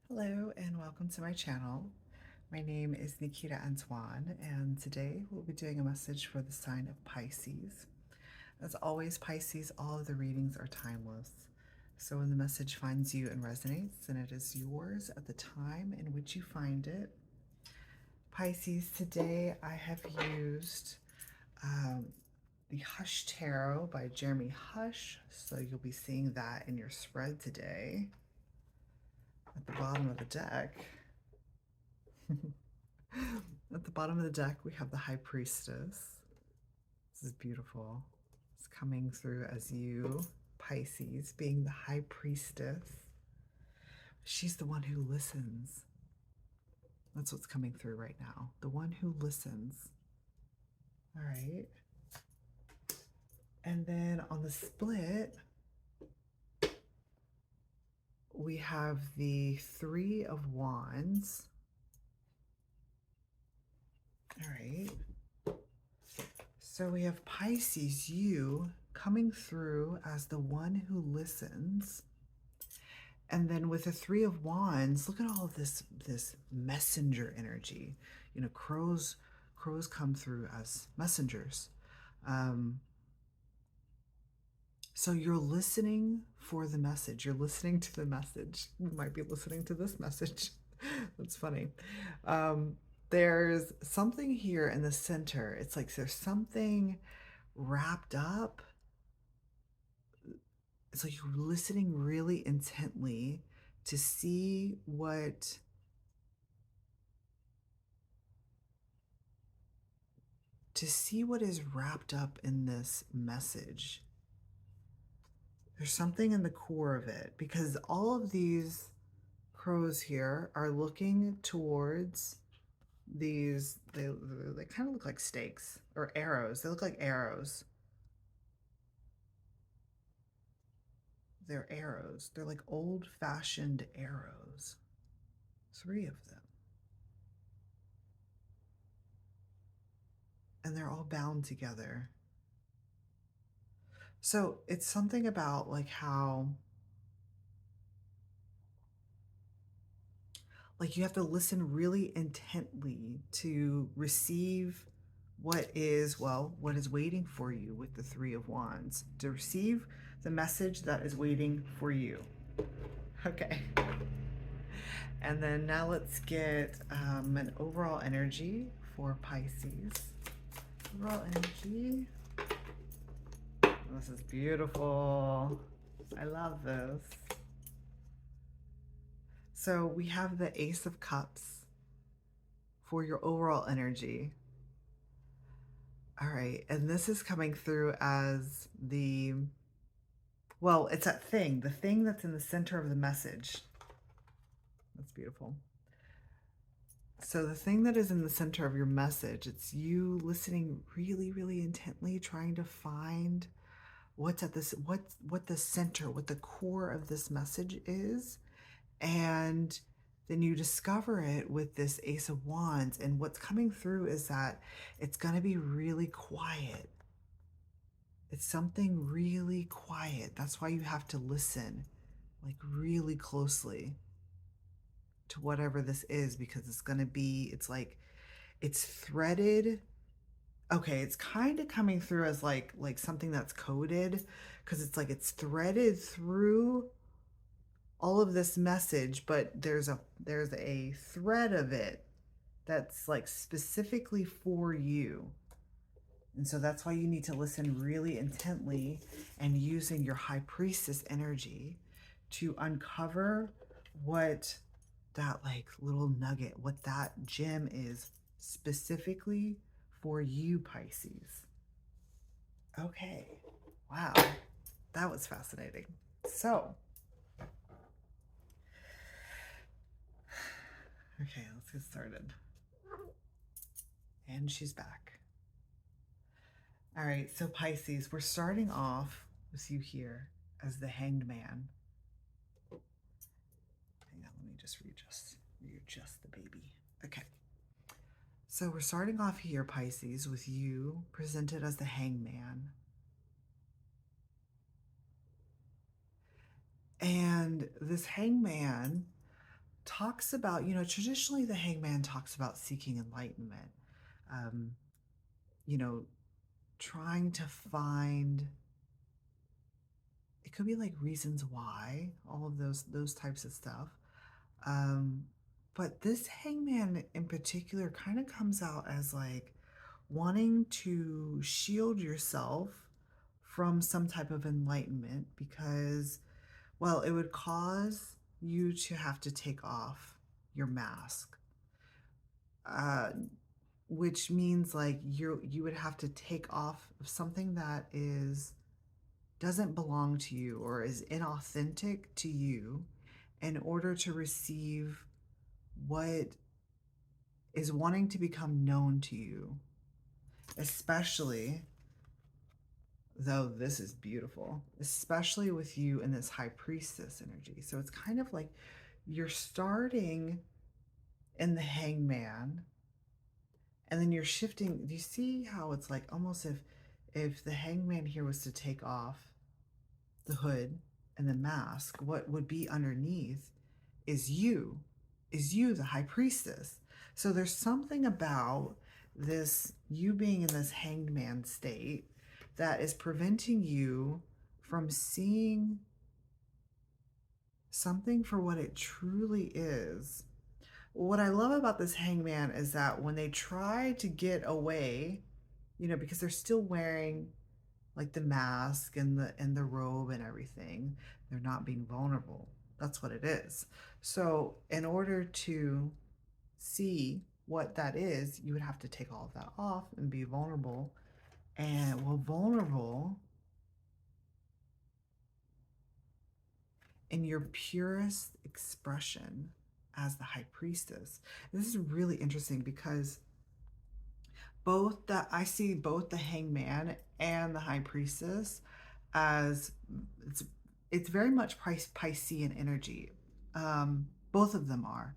Hello and welcome to my channel. My name is Nikita Antoine, and today we'll be doing a message for the sign of Pisces. As always, Pisces, all of the readings are timeless. So when the message finds you and resonates, then it is yours at the time in which you find it. Pisces, today I have used the Hush Tarot by Jeremy Hush, so you'll be seeing that in your spread today. At the bottom of the deck, at the bottom of the deck, we have the High Priestess. This is beautiful. It's coming through as you, Pisces, being the High Priestess. She's the one who listens. That's what's coming through right now. The one who listens. All right. And then on the split, we have the Three of Wands. All right. So we have Pisces, you coming through as the one who listens. And then with the Three of Wands, look at all of this messenger energy. You know, crows come through as messengers. So you're listening for the message. You're listening to the message. You might be listening to this message. That's funny. There's something here in the center. It's like there's something wrapped up. It's like you're listening really intently to see what is wrapped up in this message. There's something in the core of it, because all of these crows here are looking towards these, they kind of look like stakes or arrows. They look like arrows. They're arrows. They're like old-fashioned arrows. 3 of them. And they're all bound together. So it's something about like how, like, you have to listen really intently to receive what is waiting for you with the Three of Wands, to receive the message that is waiting for you. Okay. And then now let's get an overall energy for Pisces. Overall energy. This is beautiful. I love this. So we have the Ace of Cups for your overall energy. All right, and this is coming through as the, well, it's that thing, the thing that's in the center of the message. That's beautiful. So the thing that is in the center of your message, it's you listening really, really intently, trying to find what's at this, what the center, what the core of this message is. And then you discover it with this Ace of Wands. And what's coming through is that it's going to be really quiet. It's something really quiet. That's why you have to listen like really closely to whatever this is, because it's going to be, it's like, it's threaded. Okay, it's kind of coming through as like something that's coded, because it's like it's threaded through all of this message, but there's a thread of it that's like specifically for you. And so that's why you need to listen really intently and using your High Priestess energy to uncover what that like little nugget, what that gem is specifically for you, Pisces. Okay. Wow. That was fascinating. So, okay, let's get started. And she's back. All right, so Pisces, we're starting off with you here as the Hanged Man. Hang on, let me just readjust the baby. Okay. So we're starting off here, Pisces, with you presented as the Hangman. And this Hangman talks about, traditionally the hangman talks about seeking enlightenment, um, you know, trying to find, it could be like reasons why, all of those types of stuff. Um, but this hangman in particular kind of comes out as like wanting to shield yourself from some type of enlightenment because, well, it would cause you to have to take off your mask, uh, which means like you would have to take off something that is doesn't belong to you or is inauthentic to you in order to receive what is wanting to become known to you, especially though this is beautiful, especially with you in this high priestess energy. So it's kind of like you're starting in the hangman and then you're shifting. Do you see how it's like almost if the hangman here was to take off the hood and the mask, what would be underneath is you, the high priestess. So there's something about this, you being in this hanged man state, that is preventing you from seeing something for what it truly is. What I love about this hangman is that when they try to get away, because they're still wearing like the mask and the robe and everything, they're not being vulnerable. That's what it is. So in order to see what that is, you would have to take all of that off and be vulnerable. And well, vulnerable in your purest expression as the high priestess. This is really interesting because I see both the hangman and the high priestess as it's very much Piscean energy. Both of them are.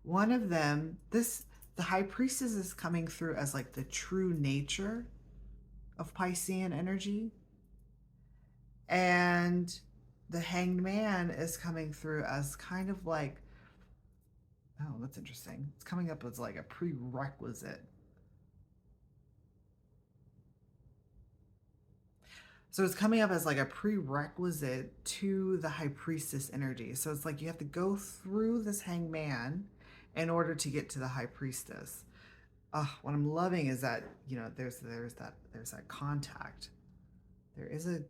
One of them, the high priestess is coming through as like the true nature of Piscean energy, and the hanged man is coming through as kind of like, oh, that's interesting. It's coming up as like a prerequisite. So it's coming up as like a prerequisite to the high priestess energy. So it's like you have to go through this hanged man in order to get to the high priestess. What I'm loving is that, there's that contact. There is a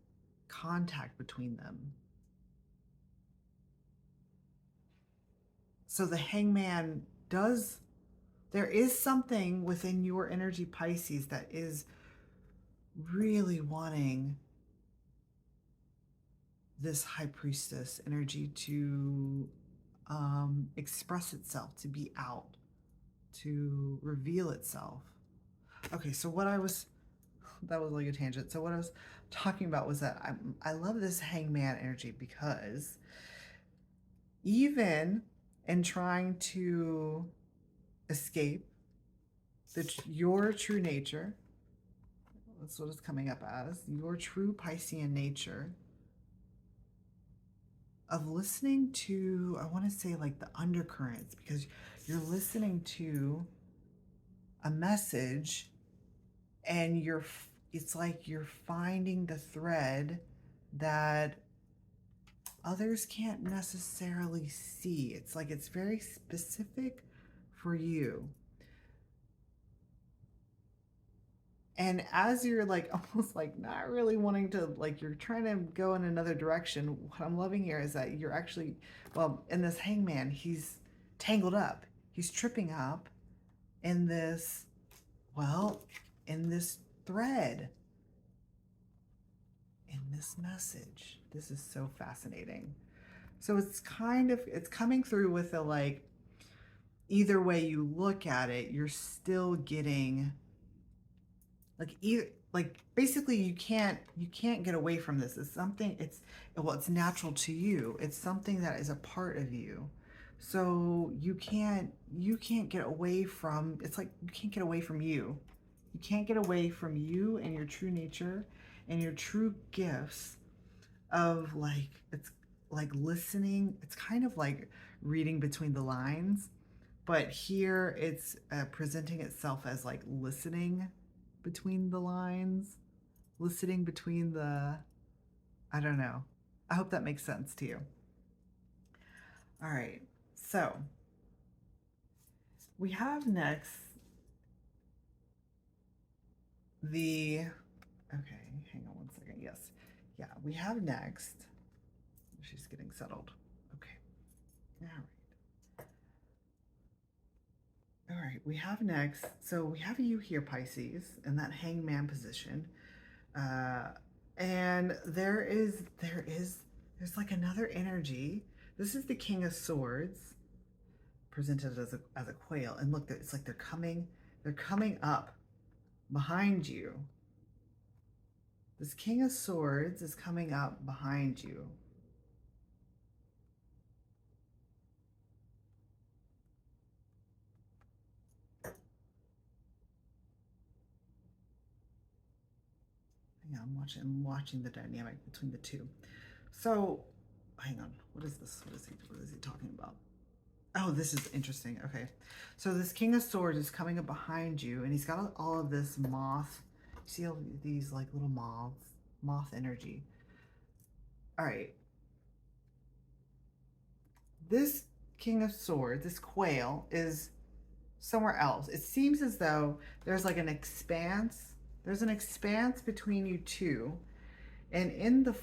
contact between them. So the hangman there is something within your energy, Pisces, that is really wanting this high priestess energy to express itself, to be out, to reveal itself. Okay, so that was like a tangent. So what I was talking about was that I love this hangman energy because even in trying to escape your true nature, that's what it's coming up as, your true Piscean nature, of listening to, I want to say like the undercurrents, because you're listening to a message and it's like you're finding the thread that others can't necessarily see. It's like it's very specific for you. And as you're like almost like not really wanting to, like you're trying to go in another direction, what I'm loving here is that you're actually, well, in this hangman, he's tangled up. He's tripping up in this, well, in this thread, in this message. This is so fascinating. So it's coming through with a like, either way you look at it, you're still getting like basically you can't get away from this. It's something, it's natural to you. It's something that is a part of you. So you can't get away from, it's like you can't get away from you. You can't get away from you and your true nature and your true gifts of like, it's like listening. It's kind of like reading between the lines. But here it's presenting itself as like listening between the lines, listening between the, I don't know. I hope that makes sense to you. All right, so we have next the, okay, hang on one second. Yes, yeah, we have next, she's getting settled. Okay, all right. All right, we have next, so we have you here, Pisces, in that hangman position. And there's like another energy. This is the King of Swords presented as a quail. And look, it's like they're coming up behind you. This King of Swords is coming up behind you. Hang on, I'm watching the dynamic between the two. So, hang on. What is this? What is he talking about? Oh, this is interesting. Okay. So this King of Swords is coming up behind you, and he's got all of this moth. You see all these like little moth energy. All right. This King of Swords, this quail, is somewhere else. It seems as though there's like an expanse. There's an expanse between you two, and in the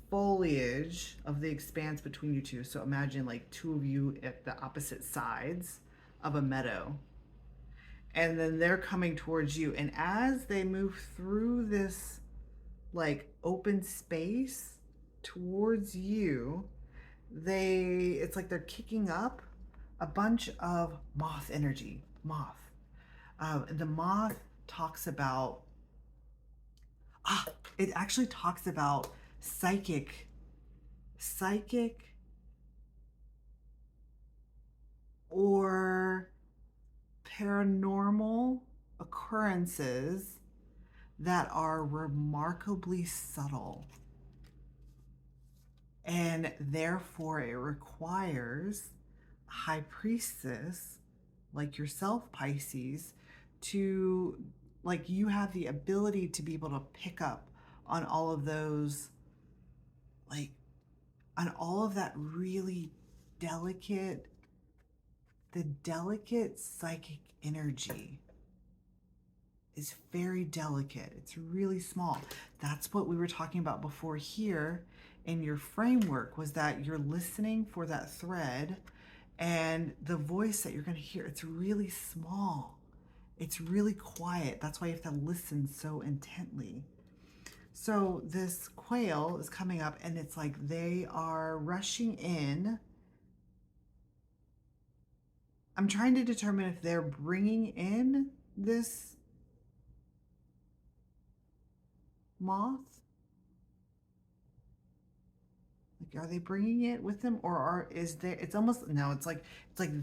foliage of the expanse between you two, so imagine like two of you at the opposite sides of a meadow, and then they're coming towards you, and as they move through this like open space towards you, it's like they're kicking up a bunch of moth energy. The moth talks about it actually talks about psychic or paranormal occurrences that are remarkably subtle, and therefore it requires a high priestess like yourself, Pisces, to, like, you have the ability to be able to pick up on all of those, like, on all of that really delicate, the delicate psychic energy is very delicate. It's really small. That's what we were talking about before here in your framework, was that you're listening for that thread, and the voice that you're going to hear, it's really small. It's really quiet. That's why you have to listen so intently. So this quail is coming up, and it's like they are rushing in. I'm trying to determine if they're bringing in this moth. Like, are they bringing it with them, or is there? It's almost, no. It's like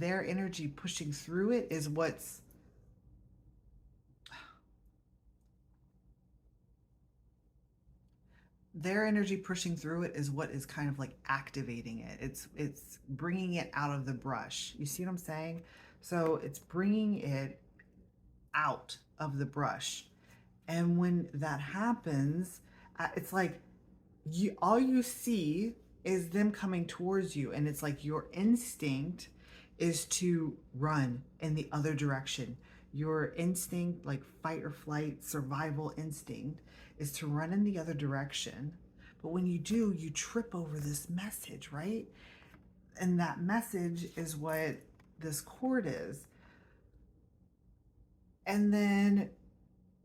their energy pushing through it is what's. Their energy pushing through it is what is kind of like activating it. It's bringing it out of the brush. You see what I'm saying? So it's bringing it out of the brush. And when that happens, it's like all you see is them coming towards you, and it's like your instinct is to run in the other direction. Your instinct, like fight or flight, survival instinct, is to run in the other direction. But when you do, you trip over this message, right? And that message is what this cord is. And then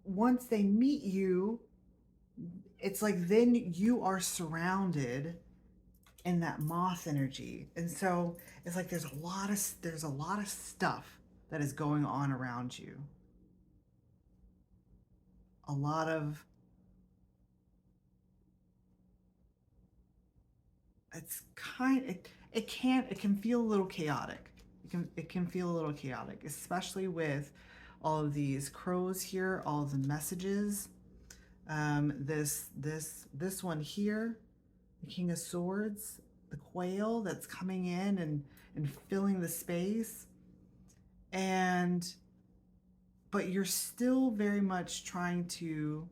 once they meet you, it's like then you are surrounded in that moth energy. And so it's like there's a lot of stuff that is going on around you. A lot of, it can feel a little chaotic. It can feel a little chaotic, especially with all of these crows here, all of the messages. This one here, the King of Swords, the quail that's coming in, and and filling the space. But you're still very much trying to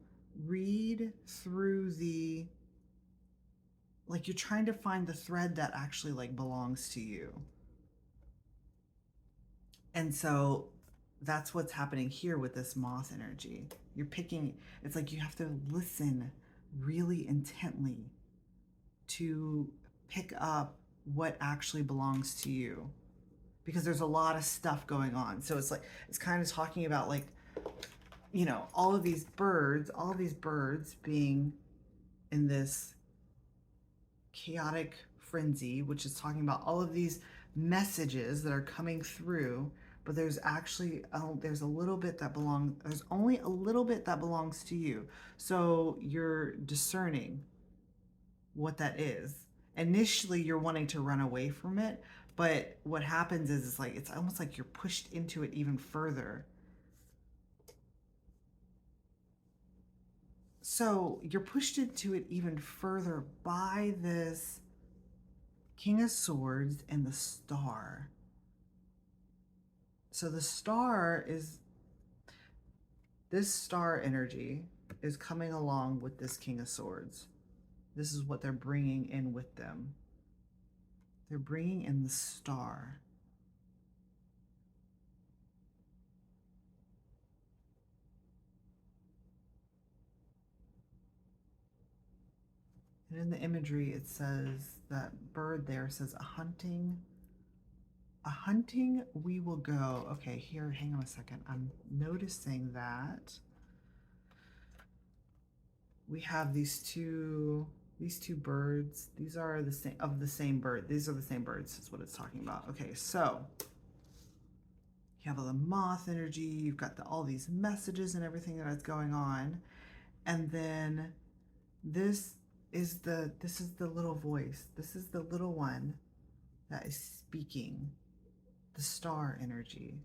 read through like you're trying to find the thread that actually like belongs to you. And so that's what's happening here with this moth energy. You're picking, it's like you have to listen really intently to pick up what actually belongs to you, because there's a lot of stuff going on. So it's like, it's kind of talking about like, you know, all of these birds being in this chaotic frenzy, which is talking about all of these messages that are coming through, but there's actually there's a little bit that there's only a little bit that belongs to you. So you're discerning what that is. Initially you're wanting to run away from it, but what happens is it's like, it's almost like you're pushed into it even further. So you're pushed into it even further by this King of Swords and the Star. So the Star is, this star energy is coming along with this King of Swords. This is what they're bringing in with them. They're bringing in the Star. And in the imagery, it says, that bird there says, a hunting we will go. Okay, here, hang on a second. I'm noticing that we have these two birds. These are the same bird. These are the same birds is what it's talking about. Okay, so you have all the moth energy, you've got all these messages and everything that's going on. And then this is the little voice. This is the little one that is speaking, the star energy.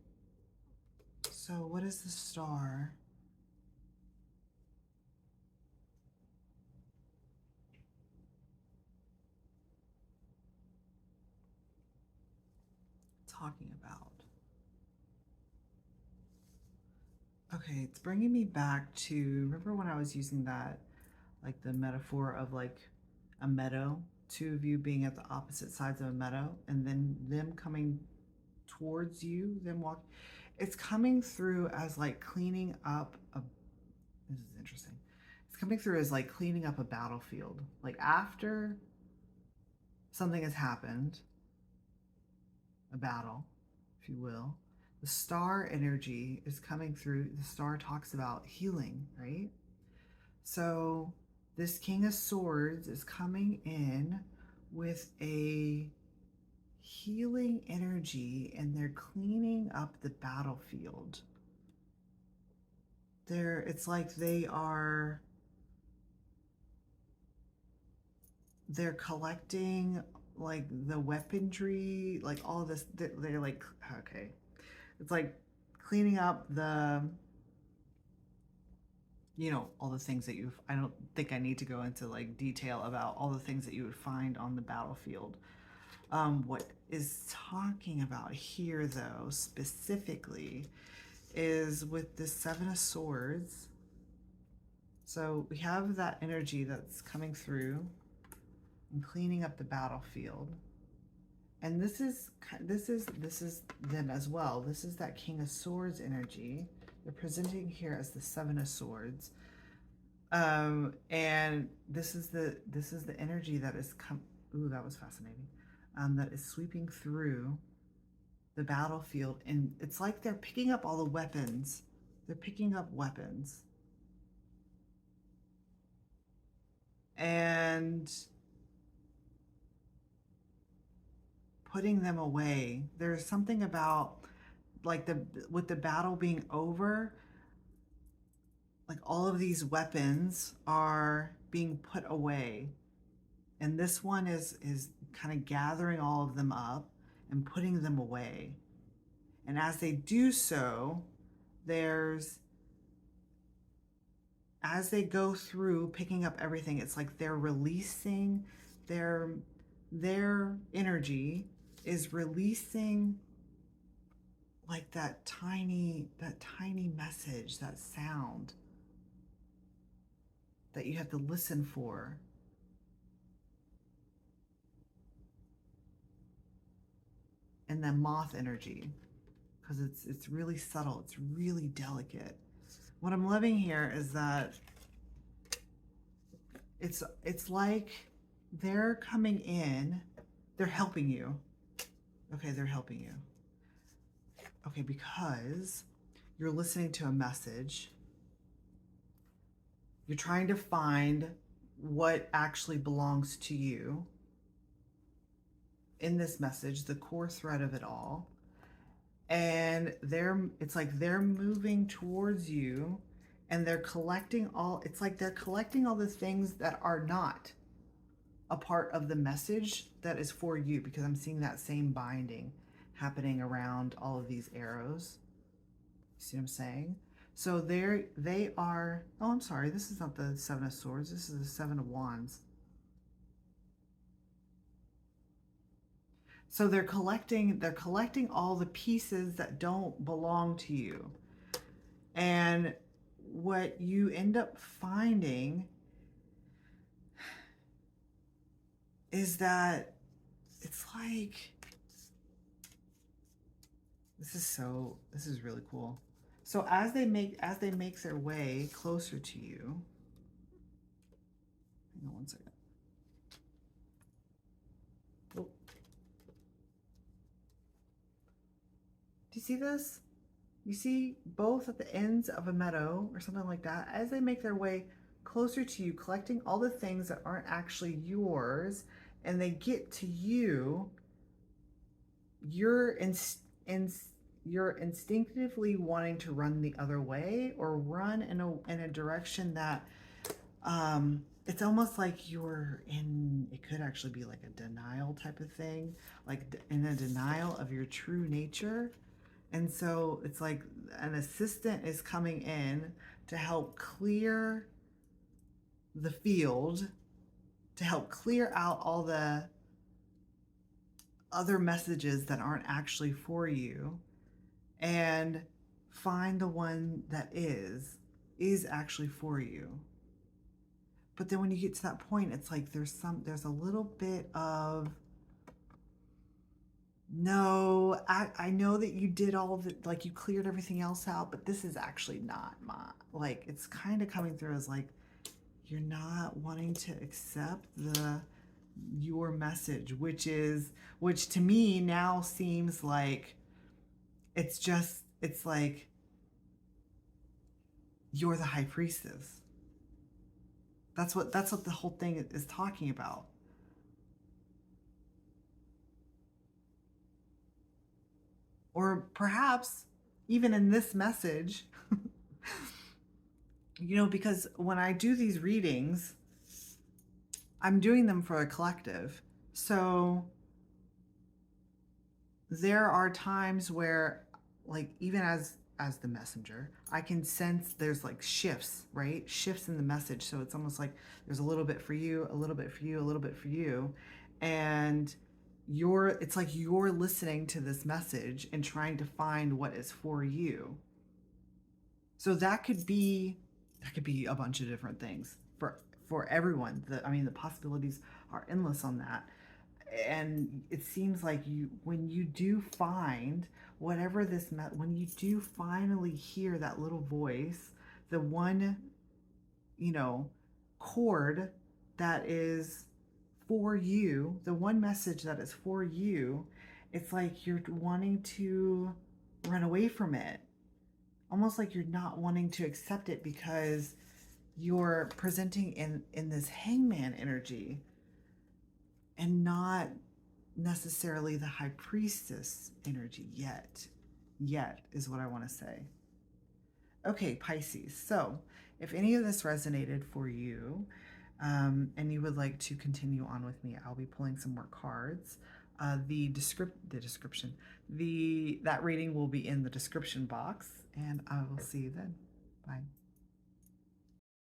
So what is the star? Talking about? Okay, it's bringing me back to, remember when I was using that, like the metaphor of like a meadow, two of you being at the opposite sides of a meadow, and then them coming towards you, them walk. It's coming through as like cleaning up a, this is interesting. It's coming through as like cleaning up a battlefield. Like after something has happened, a battle, if you will, the star energy is coming through. The star talks about healing, right? So this King of Swords is coming in with a healing energy, and they're cleaning up the battlefield. It's like they're collecting like the weaponry, like all this. They're like, okay, it's like cleaning up the, you know, all the things that I don't think I need to go into like detail about all the things that you would find on the battlefield. What is talking about here though, specifically, is with the Seven of Swords. So we have that energy that's coming through and cleaning up the battlefield. And this is them as well. This is that King of Swords energy. They're presenting here as the Seven of Swords. And this is the energy that is ooh, that was fascinating. That is sweeping through the battlefield, and it's like they're picking up all the weapons. They're picking up weapons. And putting them away. There's something about like with the battle being over, like all of these weapons are being put away. And this one is kind of gathering all of them up and putting them away. And as they do so, as they go through picking up everything, it's like they're releasing their energy is releasing like that tiny message, that sound that you have to listen for. And then moth energy, because it's really subtle, it's really delicate. What I'm loving here is that it's like they're coming in, they're helping you. Okay, they're helping you. Okay, because you're listening to a message. You're trying to find what actually belongs to you in this message, the core thread of it all. And it's like they're moving towards you, and they're collecting all, it's like they're collecting all the things that are not a part of the message that is for you, because I'm seeing that same binding happening around all of these arrows. You see what I'm saying? So they are, oh, I'm sorry, this is not the Seven of Swords, this is the Seven of Wands. So they're collecting all the pieces that don't belong to you. And what you end up finding is that it's like, this is really cool. So as they make their way closer to you, hang on one second. Oh. Do you see this? You see both at the ends of a meadow or something like that, as they make their way closer to you, collecting all the things that aren't actually yours, and they get to you, you're instinctively wanting to run the other way, or run in a direction that it's almost like you're in, it could actually be like a denial type of thing, like in a denial of your true nature. And so it's like an assistant is coming in to help clear the field, to help clear out all the other messages that aren't actually for you, and find the one that is actually for you. But then when you get to that point, it's like there's a little bit of, no, I know that you did all of it, like you cleared everything else out, but this is actually not my, like, it's kind of coming through as like you're not wanting to accept your message, which to me now seems like it's like you're the high priestess. That's what the whole thing is talking about. Or perhaps even in this message, because when I do these readings, I'm doing them for a collective. So there are times where, like, even as the messenger, I can sense there's like shifts, right? Shifts in the message. So it's almost like there's a little bit for you, a little bit for you, a little bit for you. And it's like you're listening to this message and trying to find what is for you. So that could be a bunch of different things for everyone. The possibilities are endless on that. And it seems like when you do find whatever when you do finally hear that little voice, the one, chord that is for you, the one message that is for you, it's like you're wanting to run away from it. Almost like you're not wanting to accept it because you're presenting in this hangman energy, and not necessarily the high priestess energy yet is what I want to say. Okay, Pisces. So if any of this resonated for you, and you would like to continue on with me, I'll be pulling some more cards. That reading will be in the description box, and I will see you then. Bye.